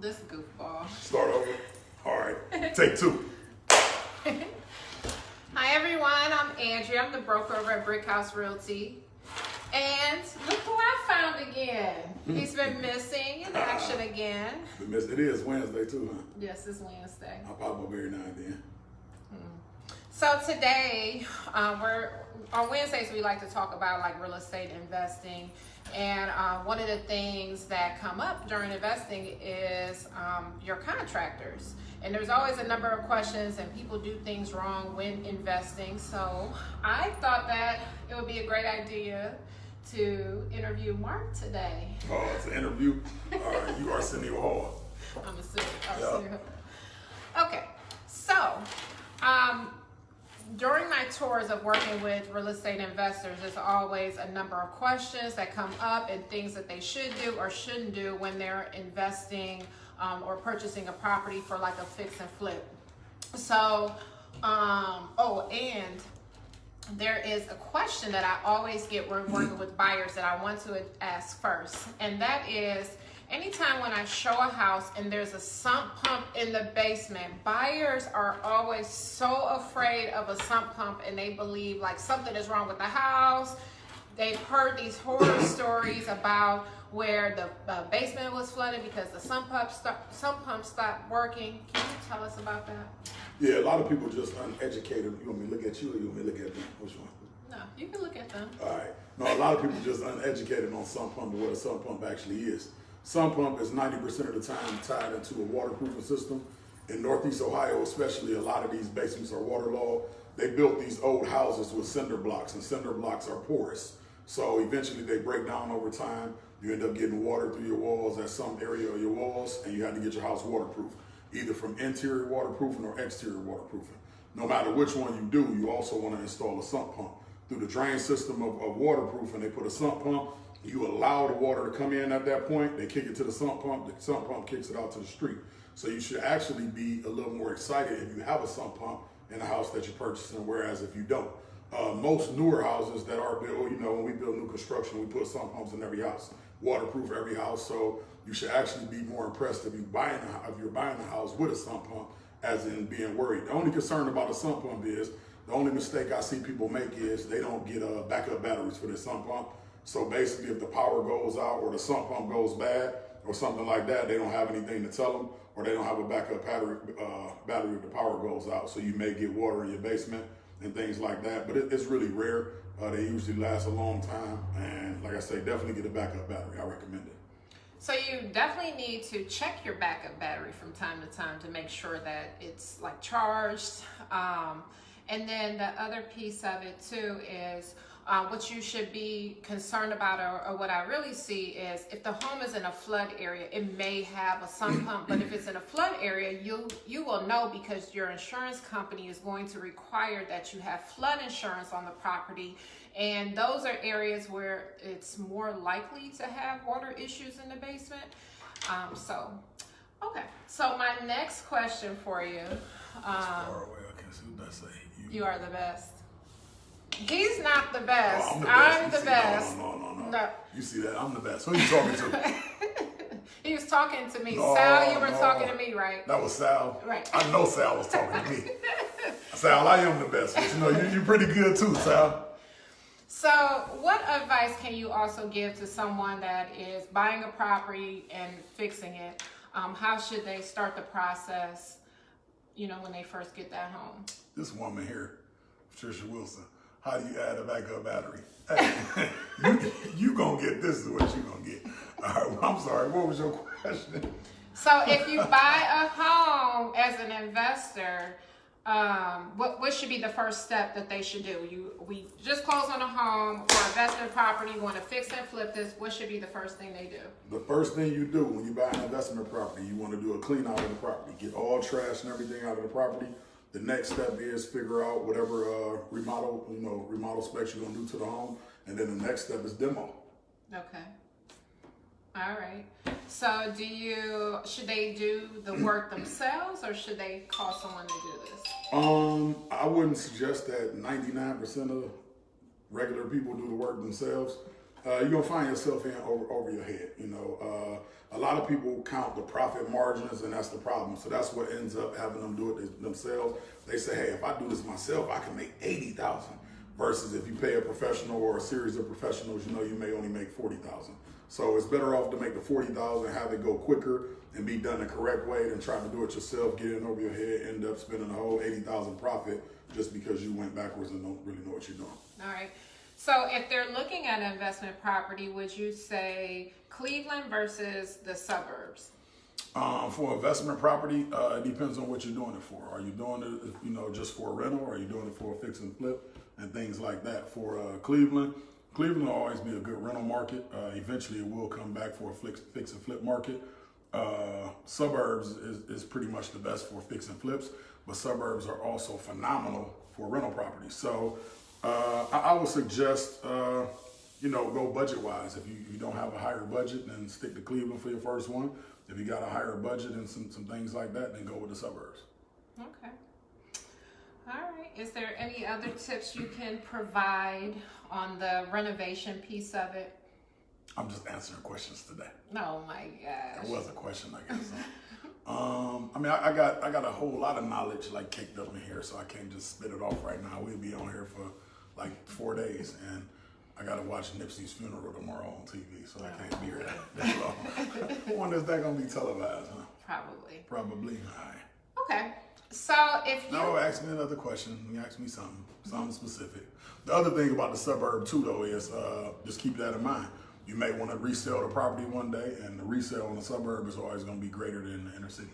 This goofball. Start over. All right. Take two. Hi everyone, I'm Andrea. I'm the broker over at Brick House Realty. And look who I found again. He's been missing in action again. It is Wednesday too, huh? Yes, it's Wednesday. I pop up every now and then. So today, we're on Wednesdays we like to talk about like real estate investing. And one of the things that come up during investing is your contractors. And there's always a number of questions and people do things wrong when investing. So I thought that it would be a great idea to interview Mark today. Oh, it's an interview? All right, you Arsenio Hall. I'm assuming. Okay, so during my tours of working with real estate investors, there's always a number of questions that come up and things that they should do or shouldn't do when they're investing or purchasing a property for like a fix and flip. So, and there is a question that I always get when working with buyers that I want to ask first, and that is, anytime when I show a house and there's a sump pump in the basement, buyers are always so afraid of a sump pump and they believe like something is wrong with the house. They've heard these horror stories about where the basement was flooded because the sump pump stopped working. Can you tell us about that? Yeah, a lot of people just uneducated. You want me to look at you or you want me to look at them? Which one? No, you can look at them. All right. No, a lot of people just uneducated on sump pump and what a sump pump actually is. Sump pump is 90% of the time tied into a waterproofing system. In Northeast Ohio, especially, a lot of these basements are waterlogged. They built these old houses with cinder blocks, and cinder blocks are porous. So eventually they break down over time. You end up getting water through your walls at some area of your walls, and you have to get your house waterproof, either from interior waterproofing or exterior waterproofing. No matter which one you do, you also want to install a sump pump. Through the drain system of waterproofing, they put a sump pump. You allow the water to come in at that point, they kick it to the sump pump kicks it out to the street. So you should actually be a little more excited if you have a sump pump in a house that you're purchasing, whereas if you don't. Most newer houses that are built, when we build new construction, we put sump pumps in every house, waterproof every house. So you should actually be more impressed if you're buying a house with a sump pump, as in being worried. The only concern about a sump pump is, the only mistake I see people make is they don't get backup batteries for their sump pump. So basically, if the power goes out or the sump pump goes bad or something like that, they don't have anything to tell them, or they don't have a backup battery if the power goes out. So you may get water in your basement and things like that, but it's really rare. They usually last a long time, and like I say, definitely get a backup battery. I recommend it. So you definitely need to check your backup battery from time to time to make sure that it's like charged. And then the other piece of it too is what you should be concerned about, or what I really see is if the home is in a flood area, it may have a sump pump, but if it's in a flood area, you will know because your insurance company is going to require that you have flood insurance on the property. And those are areas where it's more likely to have water issues in the basement. Okay. So my next question for you. Far away, I can't see what that say. You are the best. He's not the best. Oh, I'm the best. No. You see that? I'm the best. Who are you talking to? He was talking to me. No, Sal, you were talking to me, right? That was Sal. Right. I know Sal was talking to me. Sal, I am the best. But you're pretty good too, Sal. So what advice can you also give to someone that is buying a property and fixing it? How should they start the process, when they first get that home? This woman here, Patricia Wilson, how do you add a backup battery? Hey, you gonna get this is what you gonna get. All right, well, I'm sorry, what was your question? So if you buy a home as an investor, what should be the first step that they should do? We just closed on a home or investment property, want to fix and flip this. What should be the first thing they do? The first thing you do when you buy an investment property, you want to do a clean out of the property. Get all trash and everything out of the property. The next step is figure out whatever remodel specs you're gonna do to the home, and then the next step is demo. Okay. All right. So should they do the work themselves, or should they call someone to do this? I wouldn't suggest that 99% of regular people do the work themselves. you're gonna find yourself in over your head. A lot of people count the profit margins, and that's the problem. So that's what ends up having them do it themselves. They say, hey, if I do this myself, I can make 80,000. Versus if you pay a professional or a series of professionals, you may only make 40,000. So it's better off to make the 40,000 and have it go quicker and be done the correct way than trying to do it yourself, get in over your head, end up spending the whole 80,000 profit just because you went backwards and don't really know what you're doing. All right. So if they're looking at an investment property, would you say Cleveland versus the suburbs? For investment property, it depends on what you're doing it for. Are you doing it, just for a rental, or are you doing it for a fix and flip and things like that? For Cleveland will always be a good rental market. Eventually, it will come back for a fix and flip market. Suburbs is pretty much the best for fix and flips, but suburbs are also phenomenal for rental properties. So I would suggest, go budget wise. If you don't have a higher budget, then stick to Cleveland for your first one. If you got a higher budget and some things like that, then go with the suburbs. Okay. All right. Is there any other tips you can provide on the renovation piece of it? I'm just answering questions today. Oh my gosh. That was a question, I guess. I got a whole lot of knowledge caked up in here, so I can't just spit it off right now. We'll be on here for 4 days, and I got to watch Nipsey's funeral tomorrow on TV, so I can't be here that long. I wonder if that gonna be televised, huh? Probably. Probably. All right. Okay. So if you... No, ask me another question. You ask me something specific. The other thing about the suburb too, though, is just keep that in mind. You may want to resell the property one day, and the resale in the suburb is always going to be greater than the inner city.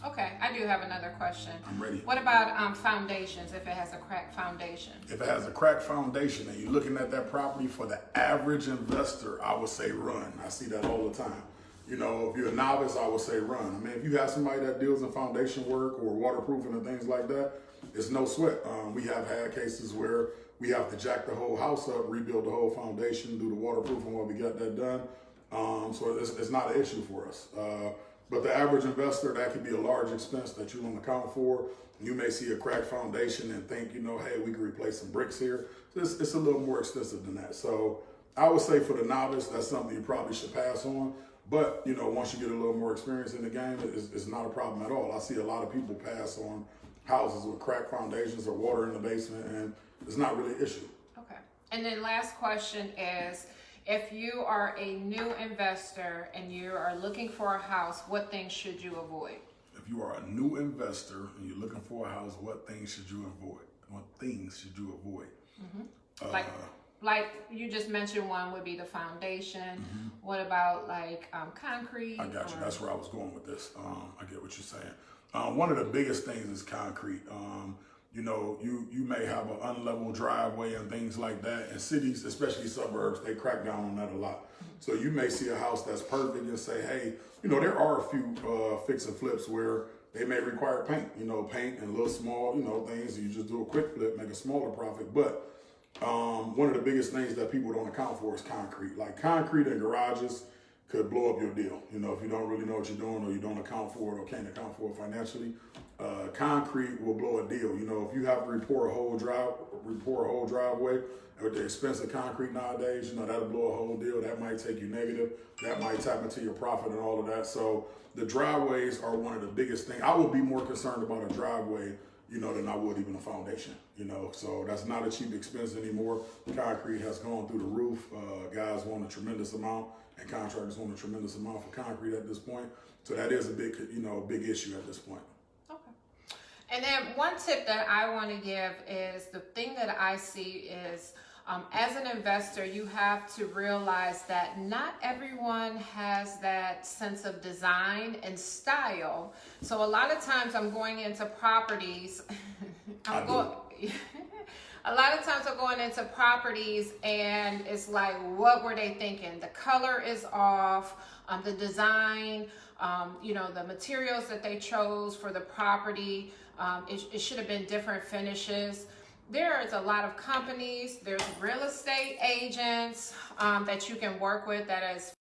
Okay, I do have another question. I'm ready. What about foundations, if it has a cracked foundation? If it has a cracked foundation and you're looking at that property, for the average investor, I would say run. I see that all the time. If you're a novice, I would say run. If you have somebody that deals in foundation work or waterproofing and things like that, it's no sweat. We have had cases where we have to jack the whole house up, rebuild the whole foundation, do the waterproofing while we got that done. So it's not an issue for us. But the average investor, that could be a large expense that you don't account for. You may see a cracked foundation and think, hey, we can replace some bricks here. It's a little more expensive than that. So I would say for the novice, that's something you probably should pass on. But, once you get a little more experience in the game, it's not a problem at all. I see a lot of people pass on houses with cracked foundations or water in the basement, and it's not really an issue. Okay. And then last question is, if you are a new investor and you are looking for a house, what things should you avoid? If you are a new investor and you're looking for a house, what things should you avoid? What things should you avoid? Mm-hmm. Like you just mentioned, one would be the foundation. Mm-hmm. What about concrete? I got you. That's where I was going with this. I get what you're saying. One of the biggest things is concrete. You may have an unlevel driveway and things like that. In cities, especially suburbs, they crack down on that a lot. So you may see a house that's perfect and say, hey, there are a few fix and flips where they may require paint, paint and little small, things. You just do a quick flip, make a smaller profit. But one of the biggest things that people don't account for is concrete. Like concrete in garages could blow up your deal. If you don't really know what you're doing, or you don't account for it, or can't account for it financially, concrete will blow a deal. If you have to report a whole driveway with the expense of concrete nowadays, that'll blow a whole deal. That might take you negative. That might tap into your profit and all of that. So the driveways are one of the biggest things. I would be more concerned about a driveway, than I would even a foundation. So that's not a cheap expense anymore. Concrete has gone through the roof. Guys want a tremendous amount, and contractors want a tremendous amount for concrete at this point. So that is a big issue at this point. And then one tip that I want to give is, the thing that I see is, as an investor, you have to realize that not everyone has that sense of design and style. So a lot of times I'm going into properties, a lot of times I'm going into properties and it's like, what were they thinking? The color is off, the design, the materials that they chose for the property. It should have been different finishes. There's a lot of companies, there's real estate agents that you can work with that is,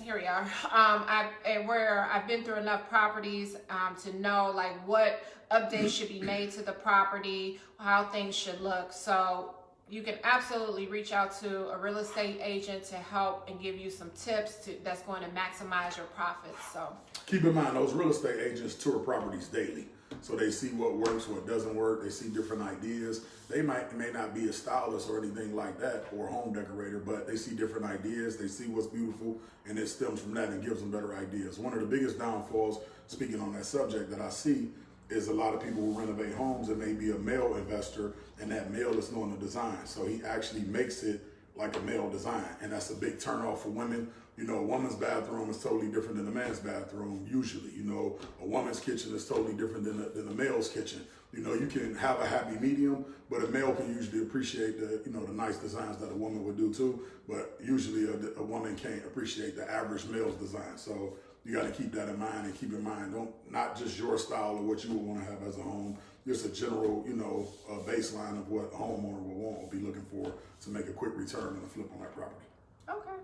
here we are. I've been through enough properties to know what updates should be made to the property, how things should look. So, you can absolutely reach out to a real estate agent to help and give you some tips that's going to maximize your profits. So keep in mind, those real estate agents tour properties daily. So they see what works, what doesn't work. They see different ideas. They may not be a stylist or anything like that or a home decorator, but they see different ideas. They see what's beautiful, and it stems from that and gives them better ideas. One of the biggest downfalls, speaking on that subject, that I see is a lot of people who renovate homes, and may be a male investor, and that male is knowing the design. So he actually makes it like a male design, and that's a big turnoff for women. You know, a woman's bathroom is totally different than a man's bathroom, usually. You know, a woman's kitchen is totally different than a male's kitchen. You know, you can have a happy medium, but a male can usually appreciate the nice designs that a woman would do too, but usually a woman can't appreciate the average male's design. So you got to keep that in mind, and keep in mind, not just your style or what you would want to have as a home, just a general, baseline of what a homeowner will be looking for to make a quick return and a flip on that property. Okay.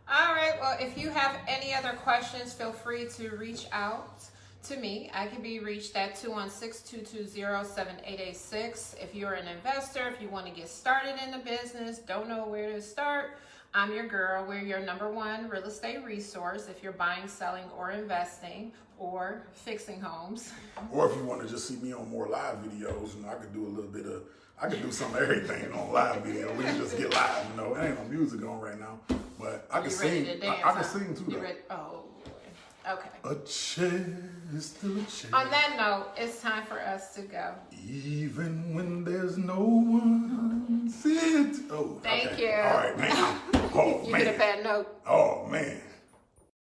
All right. Well, if you have any other questions, feel free to reach out to me. I can be reached at 216-220-7886. If you're an investor, if you want to get started in the business, don't know where to start, I'm your girl. We're your #1 real estate resource if you're buying, selling, or investing, or fixing homes. Or if you want to just see me on more live videos, I could do I could do some of everything on live video. We can just get live, It ain't no music on right now, but I can sing. I can sing too, though. Oh, okay. A chair is still a chair. On that note, it's time for us to go. Even when there's no one, sit. Oh, Thank okay. you. All right, man. Oh, You man. get a bad note. Oh, man.